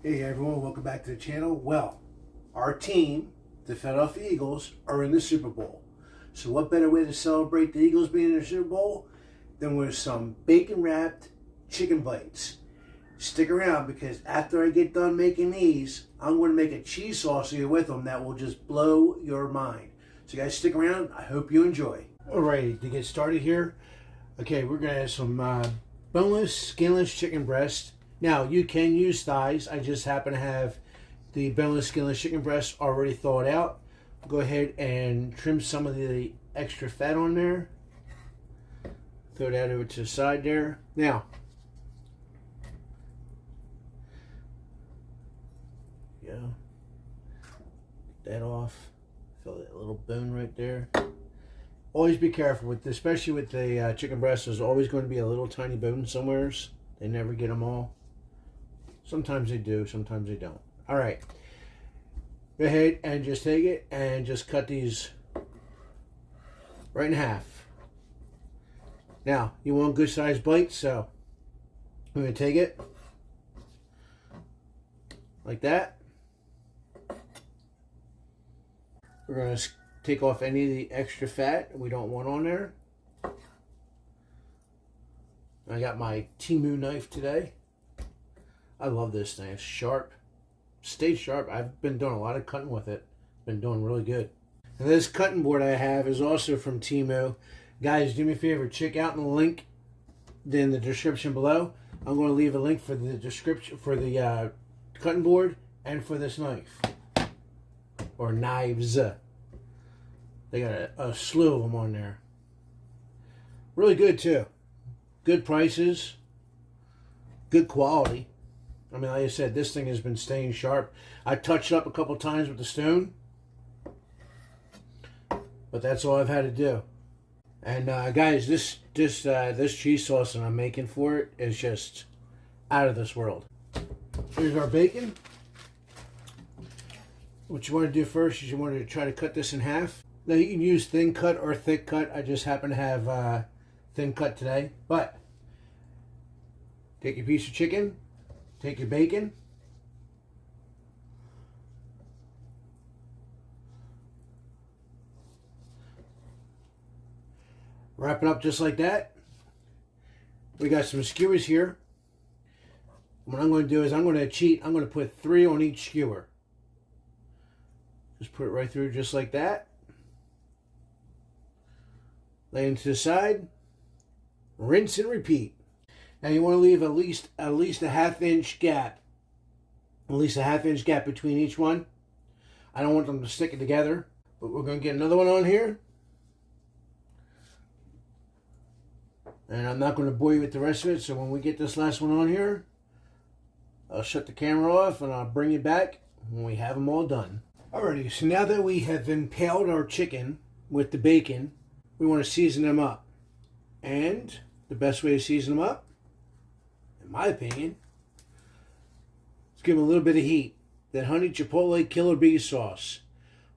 Hey everyone, welcome back to the channel. Well, our team, the Philadelphia Eagles, are in the Super Bowl. So what better way to celebrate the Eagles being in the Super Bowl than with some bacon-wrapped chicken bites. Stick around because after I get done making these, I'm going to make a cheese sauce here with them that will just blow your mind. So guys, stick around. I hope you enjoy. Alrighty, to get started here, okay, we're going to have some boneless, skinless chicken breast. Now, you can use thighs. I just happen to have the boneless, skinless chicken breast already thawed out. Go ahead and trim some of the extra fat on there. Throw that over to the side there. Now, get that off. Feel that little bone right there. Always be careful with, especially with the chicken breast. There's always going to be a little tiny bone somewheres. They never get them all. Sometimes they do, sometimes they don't. All right. Go ahead and just take it and just cut these right in half. Now, you want good sized bites, so I'm going to take it like that. We're going to take off any of the extra fat we don't want on there. I got my Temu knife today. I love this thing. It's sharp. Stays sharp. I've been doing a lot of cutting with it. Been doing really good. And this cutting board I have is also from Temu. Guys, do me a favor. Check out the link in the description below. I'm going to leave a link for the description for the cutting board and for this knife. Or knives. They got a slew of them on there. Really good too. Good prices. Good quality. I mean, like I said, this thing has been staying sharp. I touched up a couple times with the stone, but that's all I've had to do. And guys, this cheese sauce that I'm making for it is just out of this world. Here's our bacon. What you want to do first is you want to try to cut this in half. Now you can use thin cut or thick cut. I just happen to have thin cut today. But take your piece of chicken. Take your bacon, wrap it up just like that. We got some skewers here. What I'm going to do is I'm going to cheat. I'm going to put 3 on each skewer. Just put it right through just like that. Lay it to the side. Rinse and repeat. Now you want to leave at least a ½ gap. At least a ½ gap between each one. I don't want them to stick it together. But we're going to get another one on here. And I'm not going to bore you with the rest of it. So when we get this last one on here, I'll shut the camera off and I'll bring it back when we have them all done. Alrighty, so now that we have impaled our chicken with the bacon, we want to season them up. And the best way to season them up, in my opinion, let's give them a little bit of heat. That honey chipotle killer bee sauce.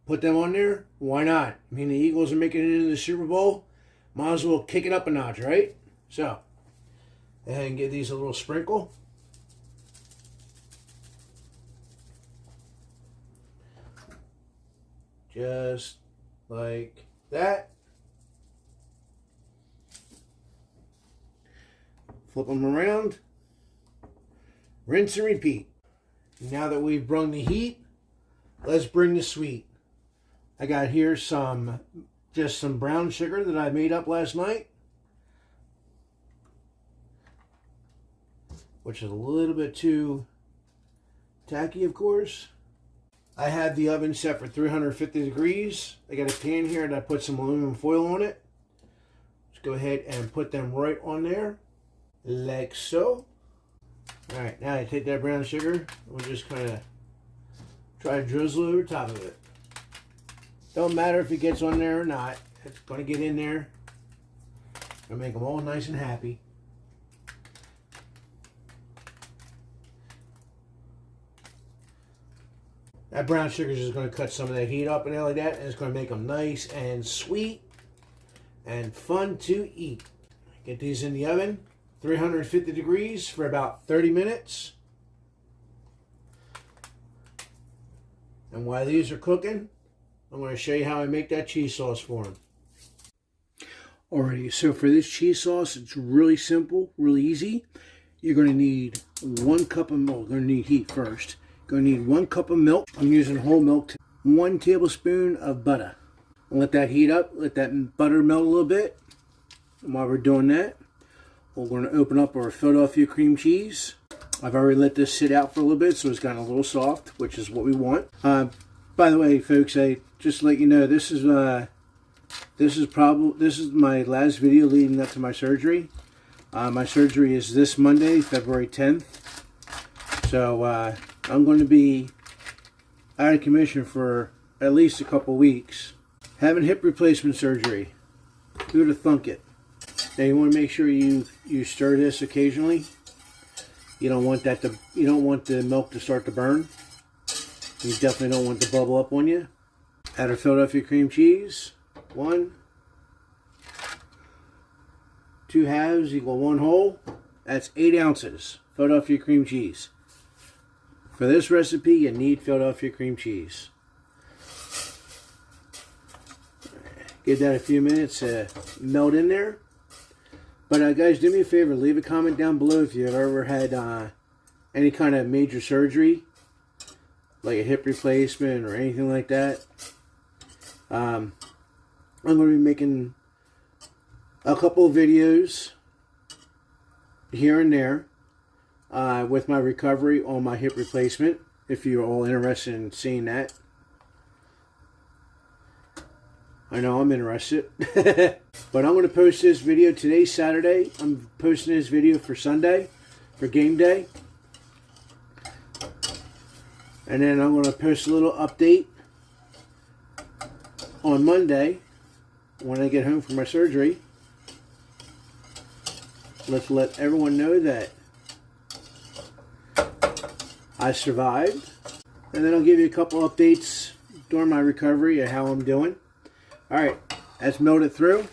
Put them on there. Why not? I mean, the Eagles are making it into the Super Bowl. Might as well kick it up a notch, right? So, go ahead and give these a little sprinkle. Just like that. Flip them around. Rinse and repeat. Now that we've brung the heat, let's bring the sweet. I got here just some brown sugar that I made up last night, which is a little bit too tacky, of course. I had the oven set for 350 degrees. I got a pan here and I put some aluminum foil on it. Let's go ahead and put them right on there, like so. Alright, now I take that brown sugar, we'll just kind of try to drizzle over top of it. Don't matter if it gets on there or not, it's going to get in there. Gonna make them all nice and happy. That brown sugar is just going to cut some of that heat up and like that, and it's going to make them nice and sweet and fun to eat. Get these in the oven, 350 degrees for about 30 minutes. And while these are cooking, I'm going to show you how I make that cheese sauce for them. Alrighty, so for this cheese sauce, it's really simple, really easy. You're going to need 1 cup of milk. You're going to need heat first. You're going to need 1 cup of milk. I'm using whole milk. 1 tablespoon of butter. Let that heat up. Let that butter melt a little bit. And while we're doing that, we're going to open up our Philadelphia cream cheese. I've already let this sit out for a little bit, so it's gotten a little soft, which is what we want. By the way, folks, I just to let you know, this is my last video leading up to my surgery. My surgery is this Monday, February 10th. So I'm going to be out of commission for at least a couple weeks. Having hip replacement surgery. Who'd have thunk it? Now you want to make sure you stir this occasionally. You don't want the milk to start to burn. You definitely don't want to bubble up on you. Add our Philadelphia cream cheese. 1, 2 halves equal 1 whole. That's 8 ounces Philadelphia cream cheese. For this recipe, you need Philadelphia cream cheese. Give that a few minutes to melt in there. But guys, do me a favor, leave a comment down below if you've ever had any kind of major surgery, like a hip replacement or anything like that. I'm going to be making a couple of videos here and there with my recovery on my hip replacement, if you're all interested in seeing that. I know I'm interested. But I'm going to post this video today, Saturday. I'm posting this video for Sunday, for game day. And then I'm going to post a little update on Monday when I get home from my surgery. Let's let everyone know that I survived. And then I'll give you a couple updates during my recovery of how I'm doing. Alright, that's melted through.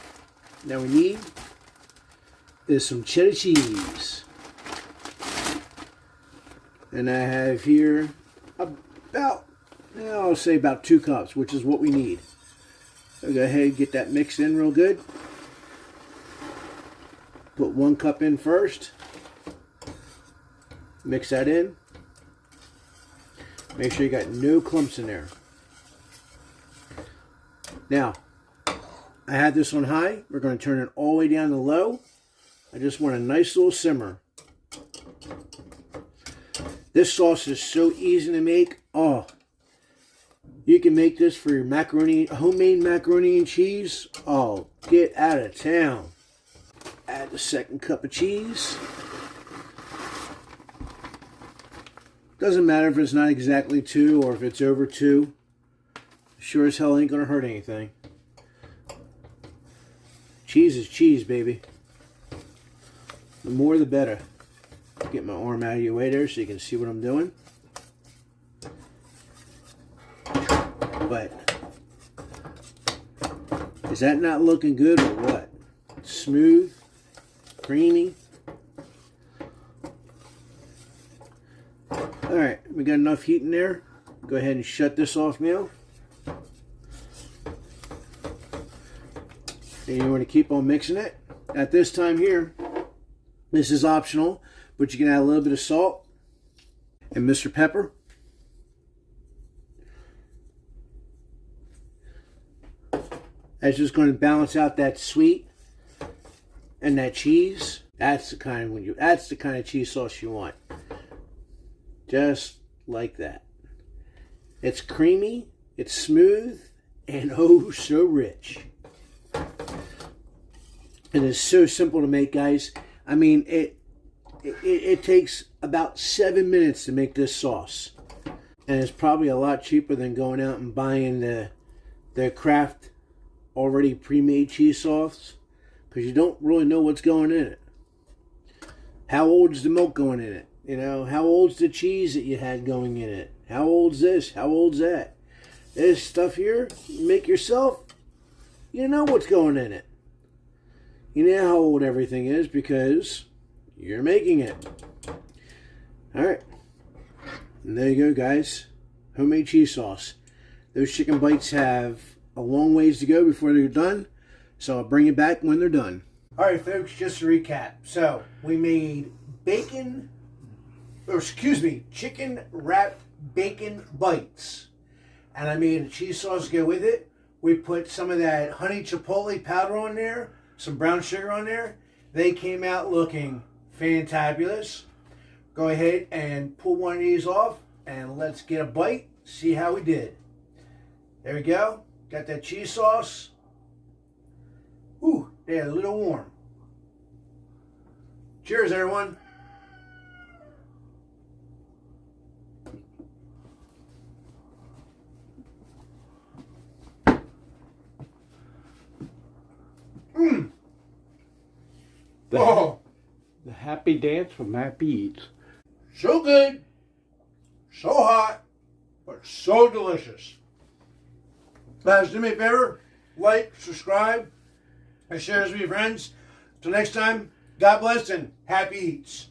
Now we need is some cheddar cheese. And I have here about, I'll say about 2 cups, which is what we need. So go ahead and get that mixed in real good. Put 1 cup in first. Mix that in. Make sure you got no clumps in there. Now, I had this on high. We're going to turn it all the way down to low. I just want a nice little simmer. This sauce is so easy to make. Oh, you can make this for your macaroni, homemade macaroni and cheese. Oh, get out of town. Add the 2nd cup of cheese. Doesn't matter if it's not exactly 2 or if it's over 2. Sure as hell ain't going to hurt anything. Cheese is cheese, baby. The more the better. Get my arm out of your way there so you can see what I'm doing. But is that not looking good or what? Smooth, creamy. Alright, we got enough heat in there. Go ahead and shut this off now. And you want to keep on mixing it. At this time here, this is optional, but you can add a little bit of salt and Mr. Pepper. That's just going to balance out that sweet and that cheese. That's the kind of cheese sauce you want. Just like that. It's creamy, it's smooth, and oh so rich. It is so simple to make, guys. I mean, it takes about 7 minutes to make this sauce. And it's probably a lot cheaper than going out and buying the Kraft already pre-made cheese sauce. Because you don't really know what's going in it. How old is the milk going in it? You know, how old's the cheese that you had going in it? How old's this? How old's that? This stuff here, you make yourself, you know what's going in it. You know how old everything is because you're making it. Alright. And there you go, guys. homemade cheese sauce. Those chicken bites have a long ways to go before they're done, so I'll bring it back when they're done. All right, folks, just to recap. So we made chicken wrapped bacon bites. And I made a cheese sauce to go with it. We put some of that honey chipotle powder on there, some brown sugar on there. They came out looking fantabulous. Go ahead and pull one of these off and let's get a bite, see how we did. There we go. Got that cheese sauce. Ooh, they're a little warm. Cheers, everyone. Mmm. The happy dance from Happy Eats. So good, so hot, but so delicious. Guys, do me a favor, like, subscribe, and share this with your friends. Till next time, God bless and happy eats.